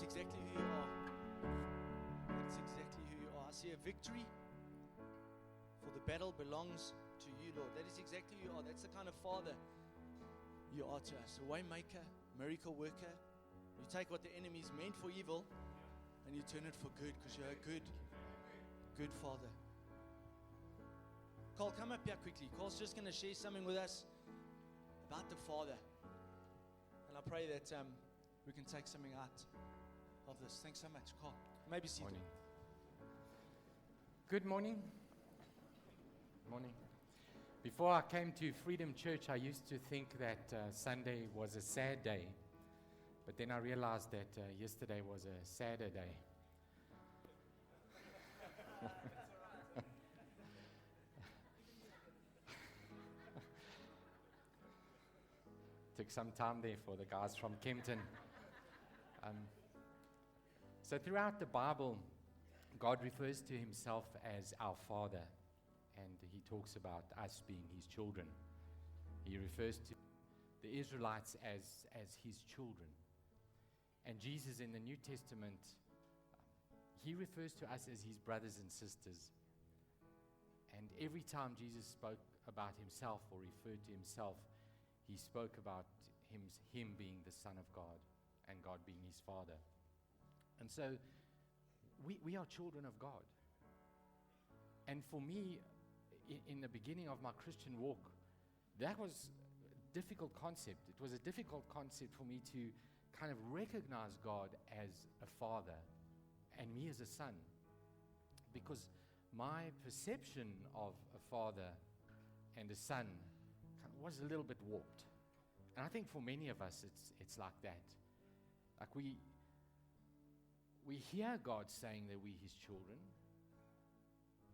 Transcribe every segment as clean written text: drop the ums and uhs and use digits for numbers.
That's exactly who you are. That's exactly who you are. I see a victory, for the battle belongs to you, Lord. That is exactly who you are. That's the kind of Father you are to us. A way maker, miracle worker. You take what the enemy's meant for evil and you turn it for good, because you're a good Father. Cole, come up here quickly. Cole's just going to share something with us about the Father. And I pray that we can take something out of this. Thanks so much, Cole. Maybe see you. Good morning. Morning. Before I came to Freedom Church, I used to think that Sunday was a sad day. But then I realized that yesterday was a sadder day. Took some time there for the guys from Kempton. So throughout the Bible, God refers to himself as our Father, and he talks about us being his children. He refers to the Israelites as his children. And Jesus in the New Testament, he refers to us as his brothers and sisters. And every time Jesus spoke about himself or referred to himself, he spoke about him being the Son of God and God being his Father. And so we are children of God. And for me, in the beginning of my Christian walk, that was a difficult concept. It was a difficult concept for me to kind of recognize God as a father and me as a son, because my perception of a father and a son was a little bit warped. And I think for many of us it's like that. Like we hear God saying that we're his children,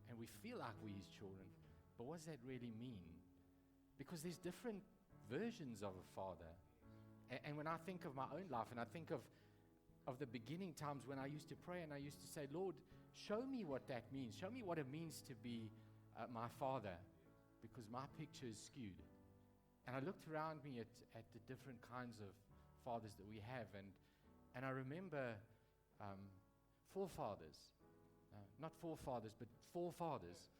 and we feel like we're his children, but what does that really mean? Because there's different versions of a father. And when I think of my own life, and I think of the beginning times when I used to pray and I used to say, Lord, show me what that means. Show me what it means to be my father, because my picture is skewed. And I looked around me at the different kinds of fathers that we have, and I remember forefathers, not forefathers, but forefathers,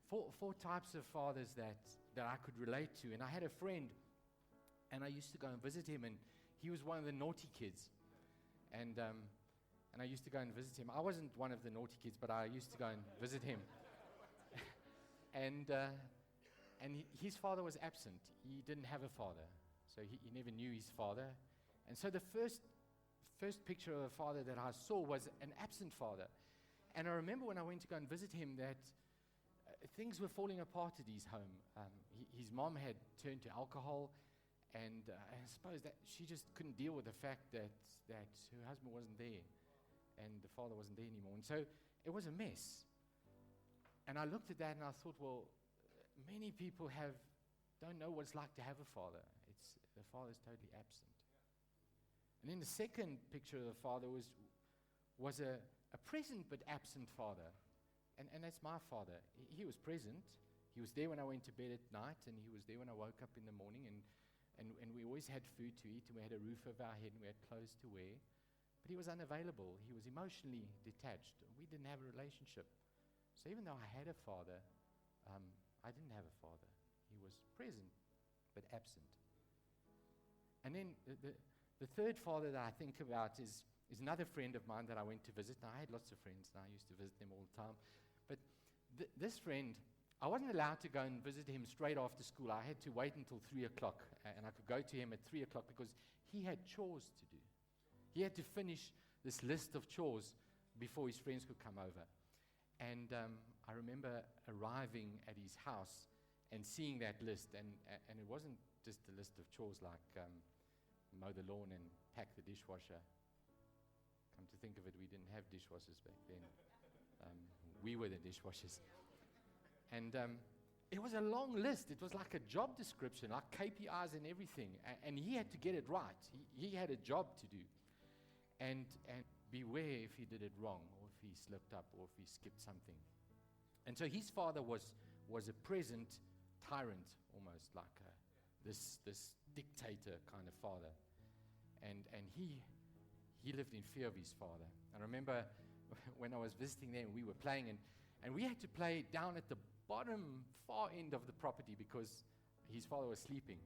four types of fathers that I could relate to. And I had a friend, and I used to go and visit him, and he was one of the naughty kids. And I used to go and visit him. I wasn't one of the naughty kids, but I used to go and visit him. And his father was absent. He didn't have a father, so he never knew his father. And so the first picture of a father that I saw was an absent father. And I remember when I went to go and visit him that things were falling apart at his home. His mom had turned to alcohol, and I suppose that she just couldn't deal with the fact that her husband wasn't there and the father wasn't there anymore. And so it was a mess. And I looked at that and I thought, well, many people don't know what it's like to have a father. The father's totally absent. And then the second picture of the father was a present but absent father. And that's my father. He was present. He was there when I went to bed at night, and he was there when I woke up in the morning, and we always had food to eat, and we had a roof over our head, and we had clothes to wear. But he was unavailable. He was emotionally detached. We didn't have a relationship. So even though I had a father, I didn't have a father. He was present but absent. And then the third father that I think about is another friend of mine that I went to visit. Now, I had lots of friends, and I used to visit them all the time. But this friend, I wasn't allowed to go and visit him straight after school. I had to wait until 3 o'clock, and I could go to him at 3 o'clock because he had chores to do. He had to finish this list of chores before his friends could come over. And I remember arriving at his house and seeing that list, and it wasn't just a list of chores like mow the lawn and pack the dishwasher. Come to think of it, we didn't have dishwashers back then. We were the dishwashers. And it was a long list. It was like a job description, like KPIs and everything. And he had to get it right. He had a job to do. And beware if he did it wrong, or if he slipped up, or if he skipped something. And so his father was a present tyrant, almost like this dictator kind of father. And he he lived in fear of his father. I remember when I was visiting there, we were playing, and we had to play down at the bottom far end of the property because his father was sleeping.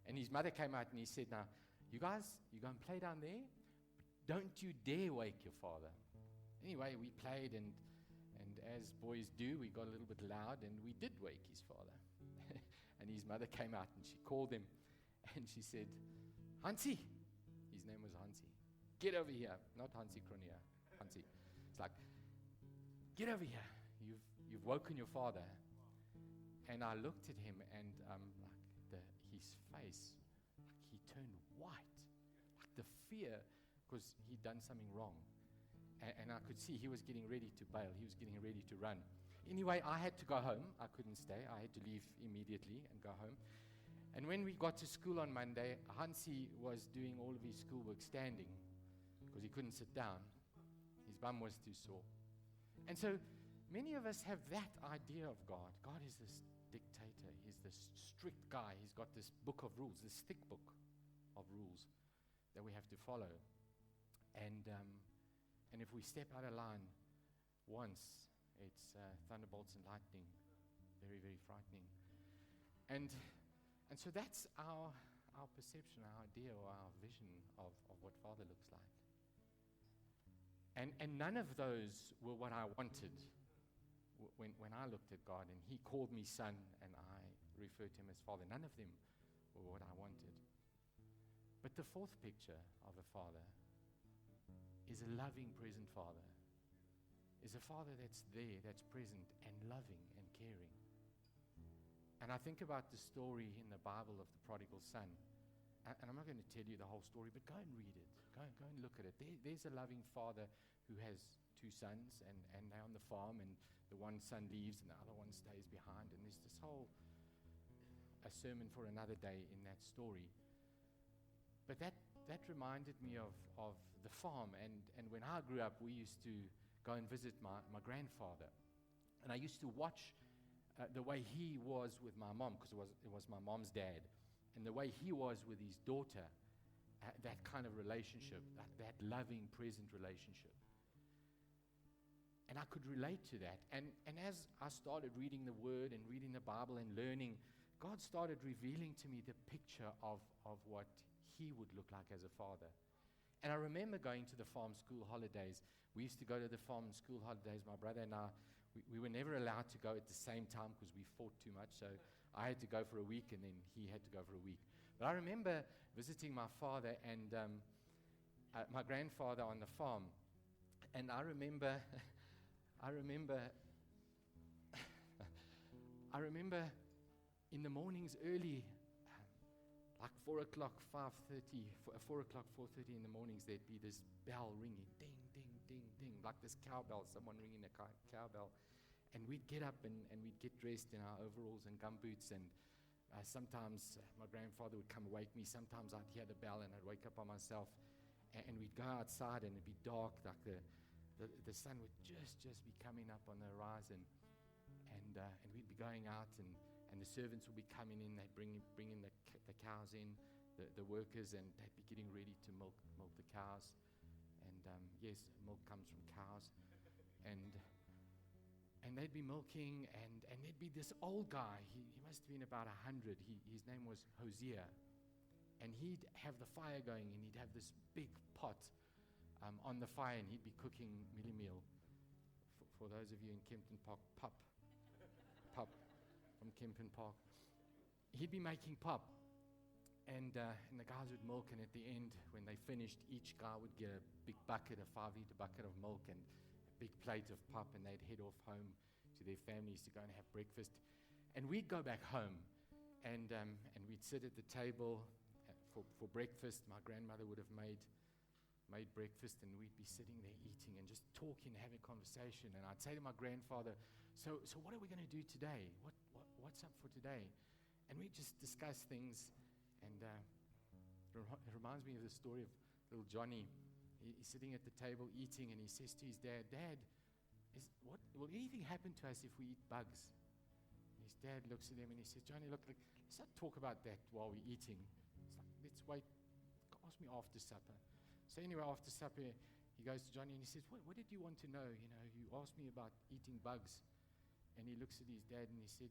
And his mother came out and he said, now, you guys, you're going to play down there? Don't you dare wake your father. Anyway, we played, and as boys do, we got a little bit loud, and we did wake his father. And his mother came out, and she called him, and she said, Hansi. His name was Hansi. Get over here. Not Hansi Kronia. Hansi. It's like, get over here. You've woken your father. And I looked at him, and his face, he turned white. Like the fear, because he'd done something wrong. And I could see he was getting ready to bail. He was getting ready to run. Anyway, I had to go home. I couldn't stay. I had to leave immediately and go home. And when we got to school on Monday, Hansi was doing all of his schoolwork standing because he couldn't sit down. His bum was too sore. And so many of us have that idea of God. God is this dictator. He's this strict guy. He's got this book of rules, this thick book of rules that we have to follow. And if we step out of line once, it's thunderbolts and lightning. Very, very frightening. And so that's our perception, our idea, or our vision of what Father looks like. And none of those were what I wanted when I looked at God and He called me son and I referred to Him as Father. None of them were what I wanted. But the fourth picture of a Father is a loving, present Father. Is a Father that's there, that's present and loving and caring. And I think about the story in the Bible of the prodigal son. And I'm not going to tell you the whole story, but go and read it. Go and look at it. There's a loving father who has two sons, and they're on the farm, and the one son leaves, and the other one stays behind. And there's this whole a sermon for another day in that story. But that reminded me of the farm. And when I grew up, we used to go and visit my grandfather. And I used to watch the way he was with my mom, because it was my mom's dad, and the way he was with his daughter, that kind of relationship, that loving, present relationship. And I could relate to that. And as I started reading the Word and reading the Bible and learning, God started revealing to me the picture of what He would look like as a father. And I remember going to the farm school holidays. We used to go to the farm school holidays, my brother and I. We were never allowed to go at the same time because we fought too much. So I had to go for a week, and then he had to go for a week. But I remember visiting my father and my grandfather on the farm. And I remember in the mornings early, like 4 o'clock, 5:30, 4 o'clock, 4:30 in the mornings, there'd be this bell ringing, ding, ding, ding, ding, like this cowbell, someone ringing a cowbell. And we'd get up and we'd get dressed in our overalls and gumboots, and sometimes my grandfather would come wake me. Sometimes I'd hear the bell and I'd wake up by myself, and we'd go outside and it'd be dark, like the sun would just be coming up on the horizon, and we'd be going out, and the servants would be coming in. They'd bring in the cows in, the workers, and they'd be getting ready to milk the cows. And yes, milk comes from cows. And they'd be milking, and there'd be this old guy. He must have been about 100. His name was Hosea. And he'd have the fire going, and he'd have this big pot on the fire, and he'd be cooking mealie meal. For those of you in Kempton Park, pup from Kempton Park. He'd be making pop. And the guys would milk, and at the end, when they finished, each guy would get a big bucket, a 5-liter bucket of milk, and big plate of pop, and they'd head off home to their families to go and have breakfast. And we'd go back home, and we'd sit at the table for breakfast. My grandmother would have made breakfast, and we'd be sitting there eating and just talking, having conversation. And I'd say to my grandfather, so what are we going to do today? What's up for today? And we'd just discuss things. And it reminds me of the story of little Johnny. He's sitting at the table eating, and he says to his dad, "Dad, will anything happen to us if we eat bugs?" And his dad looks at him and he says, "Johnny, look, let's not talk about that while we're eating. It's like, let's wait. Ask me after supper." So anyway, after supper, he goes to Johnny and he says, what did you want to know? You know, you asked me about eating bugs. And he looks at his dad and he said,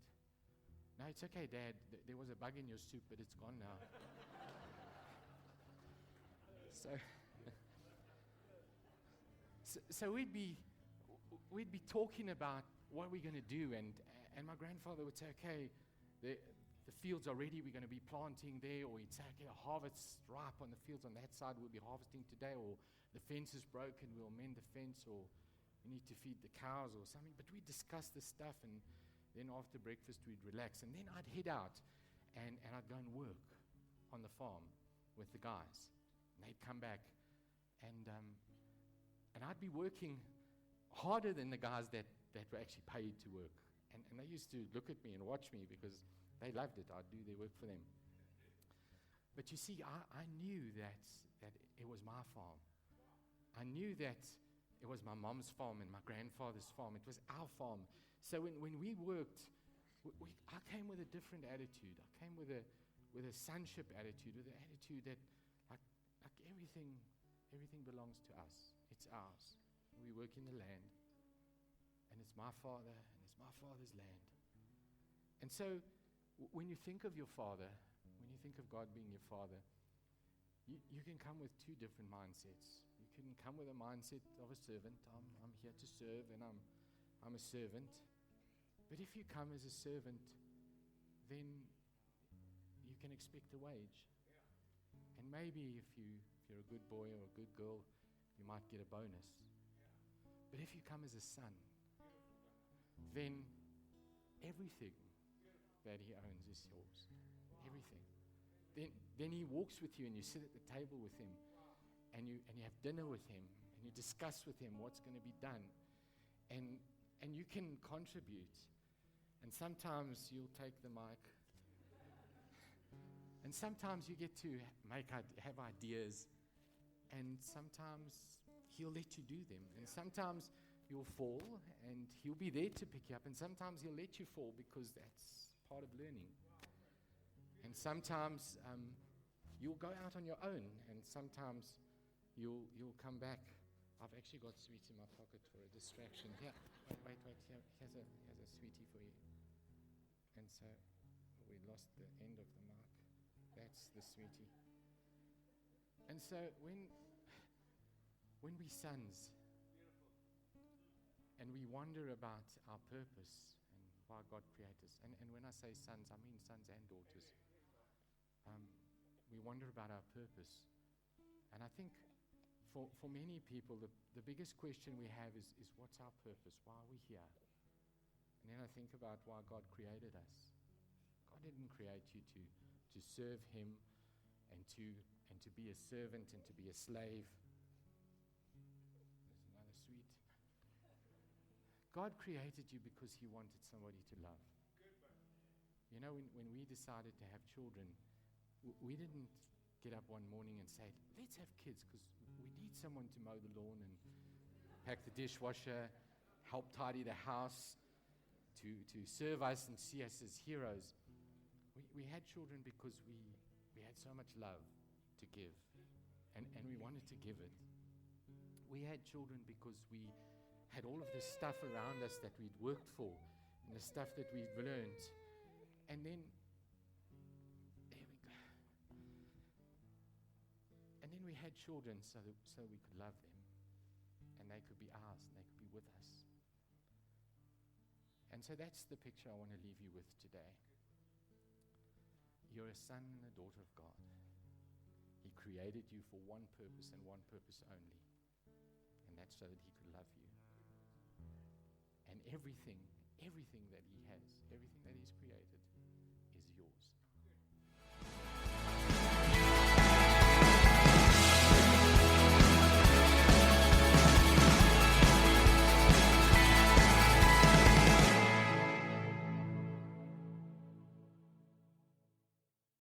no, it's okay, Dad. There was a bug in your soup, but it's gone now. So we'd be talking about what we're going to do, and my grandfather would say, okay, the fields are ready, we're going to be planting there, or he'd say, okay, the harvest's ripe on the fields on that side, we'll be harvesting today, or the fence is broken, we'll mend the fence, or we need to feed the cows or something. But we'd discuss this stuff, and then after breakfast we'd relax, and then I'd head out and I'd go and work on the farm with the guys. And they'd come back, and I'd be working harder than the guys that were actually paid to work. And they used to look at me and watch me because they loved it. I'd do their work for them. But you see, I knew that it was my farm. I knew that it was my mom's farm and my grandfather's farm. It was our farm. So when we worked, I came with a different attitude. I came with a sonship attitude, with an attitude that like everything belongs to us. It's ours. We work in the land, and it's my father, and it's my father's land. And so when you think of your father, when you think of God being your father, you can come with two different mindsets. You can come with a mindset of a servant. I'm here to serve, and I'm a servant. But if you come as a servant, then you can expect a wage. And maybe if you're a good boy or a good girl, you might get a bonus. But if you come as a son, then everything that he owns is yours. Everything. Then he walks with you, and you sit at the table with him, and you have dinner with him, and you discuss with him what's going to be done. And you can contribute. And sometimes you'll take the mic. And sometimes you get to have ideas. And sometimes he'll let you do them. And sometimes you'll fall, and he'll be there to pick you up. And sometimes he'll let you fall because that's part of learning. And sometimes you'll go out on your own, and sometimes you'll come back. I've actually got sweets in my pocket for a distraction. Here, wait. Here's a sweetie for you. And so we lost the end of the mark. That's the sweetie. And so when we sons, and we wonder about our purpose and why God created us, and when I say sons, I mean sons and daughters. We wonder about our purpose. And I think for many people, the biggest question we have is what's our purpose? Why are we here? And then I think about why God created us. God didn't create you to serve him and to be a servant and to be a slave. There's another sweet. God created you because he wanted somebody to love. You know, when we decided to have children, we didn't get up one morning and say, let's have kids because we need someone to mow the lawn and pack the dishwasher, help tidy the house, to serve us and see us as heroes. We had children because we had so much love to give, and we wanted to give it. We had children because we had all of this stuff around us that we'd worked for and the stuff that we'd learned. And then, there we go. And then we had children so we could love them, and they could be ours, and they could be with us. And so that's the picture I want to leave you with today. You're a son and a daughter of God. He created you for one purpose and one purpose only, and that's so that he could love you. And everything that he has, everything that he's created is yours.